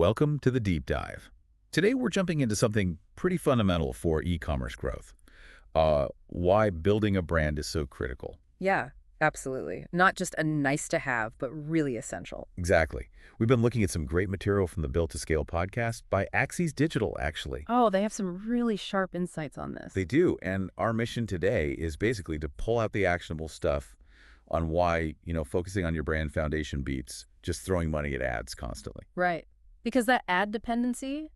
Welcome to the Deep Dive. Today we're jumping into something pretty fundamental for e-commerce growth. Why building a brand is so critical. Yeah, absolutely. Not just a nice to have, but really essential. Exactly. We've been looking at some great material from the Built to Scale podcast by Axies Digital, actually. Oh, they have some really sharp insights on this. They do, and our mission today is basically to pull out the actionable stuff on why, focusing on your brand foundation beats just throwing money at ads constantly. Right. Because that ad dependency,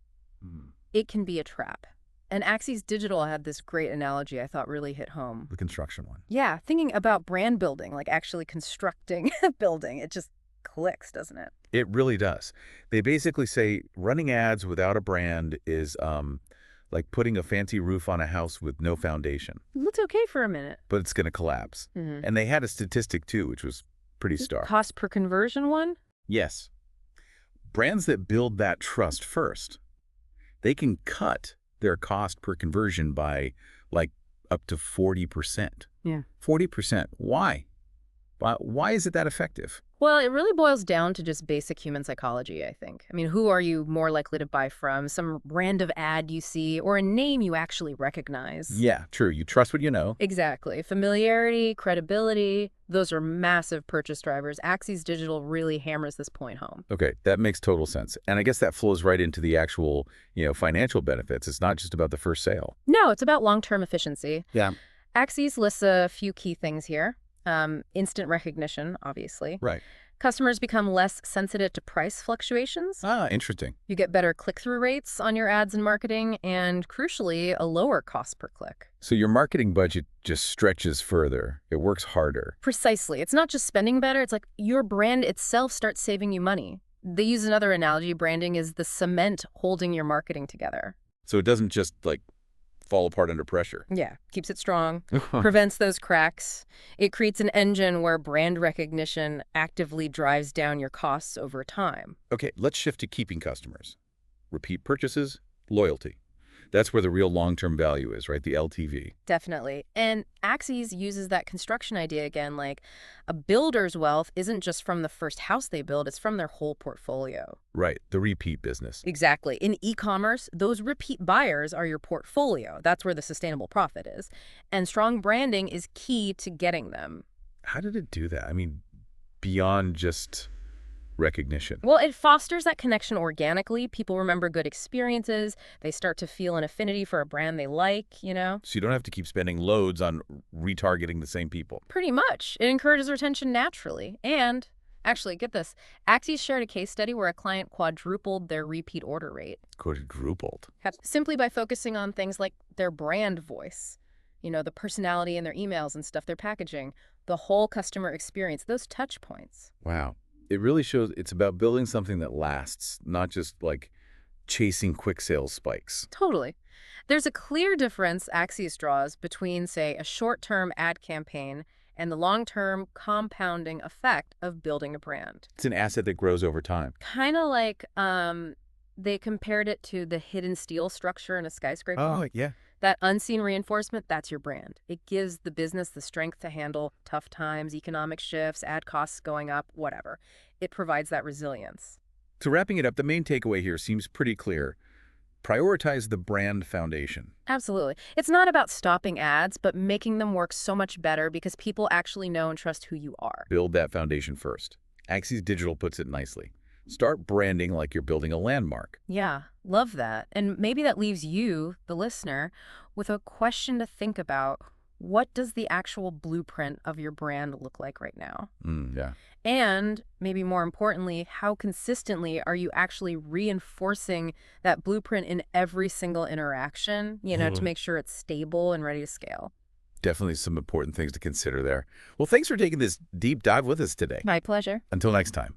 it can be a trap. And Axies Digital had this great analogy I thought really hit home. The construction one. Yeah, thinking about brand building, like actually constructing a building, it just clicks, doesn't it? It really does. They basically say running ads without a brand is like putting a fancy roof on a house with no foundation. It's okay for a minute. But it's going to collapse. And they had a statistic, too, which was pretty stark. Cost per conversion one? Yes. Brands that build that trust first, they can cut their cost per conversion by like up to 40%. Yeah. 40%. Why? Why is it that effective? Well, it really boils down to just basic human psychology, I think. I mean, who are you more likely to buy from? Some random ad you see or a name you actually recognize? Yeah, true. You trust what you know. Exactly. Familiarity, credibility, those are massive purchase drivers. Axies Digital really hammers this point home. Okay, that makes total sense. And I guess that flows right into the actual, financial benefits. It's not just about the first sale. No, it's about long-term efficiency. Yeah. Axies lists a few key things here. Instant recognition, obviously. Right. Customers become less sensitive to price fluctuations. Ah, interesting. You get better click-through rates on your ads and marketing, and crucially, a lower cost per click. So your marketing budget just stretches further. It works harder. Precisely. It's not just spending better. It's like your brand itself starts saving you money. They use another analogy. Branding is the cement holding your marketing together. So it doesn't just, fall apart under pressure. Yeah, keeps it strong, prevents those cracks. It creates an engine where brand recognition actively drives down your costs over time. Okay, let's shift to keeping customers. Repeat purchases, loyalty. That's where the real long-term value is, right? The LTV. Definitely. And Axies uses that construction idea again, like a builder's wealth isn't just from the first house they build, it's from their whole portfolio. Right, the repeat business. Exactly. In e-commerce, those repeat buyers are your portfolio. That's where the sustainable profit is. And strong branding is key to getting them. How did it do that? I mean, beyond just recognition. Well, it fosters that connection organically. People remember good experiences. They start to feel an affinity for a brand they like, So you don't have to keep spending loads on retargeting the same people. Pretty much. It encourages retention naturally. And actually, get this. Axies shared a case study where a client quadrupled their repeat order rate. Quadrupled. Simply by focusing on things like their brand voice, the personality in their emails and stuff they're packaging, the whole customer experience, those touch points. Wow. It really shows it's about building something that lasts, not just chasing quick sales spikes. Totally. There's a clear difference Axies draws between, say, a short-term ad campaign and the long-term compounding effect of building a brand. It's an asset that grows over time. Kind of like they compared it to the hidden steel structure in a skyscraper. Oh, yeah. That unseen reinforcement, that's your brand. It gives the business the strength to handle tough times, economic shifts, ad costs going up, whatever. It provides that resilience. So wrapping it up, the main takeaway here seems pretty clear. Prioritize the brand foundation. Absolutely. It's not about stopping ads, but making them work so much better because people actually know and trust who you are. Build that foundation first. Axies Digital puts it nicely. Start branding like you're building a landmark. Yeah, love that. And maybe that leaves you, the listener, with a question to think about. What does the actual blueprint of your brand look like right now? Yeah. And maybe more importantly, how consistently are you actually reinforcing that blueprint in every single interaction, to make sure it's stable and ready to scale? Definitely some important things to consider there. Well, thanks for taking this deep dive with us today. My pleasure. Until next time.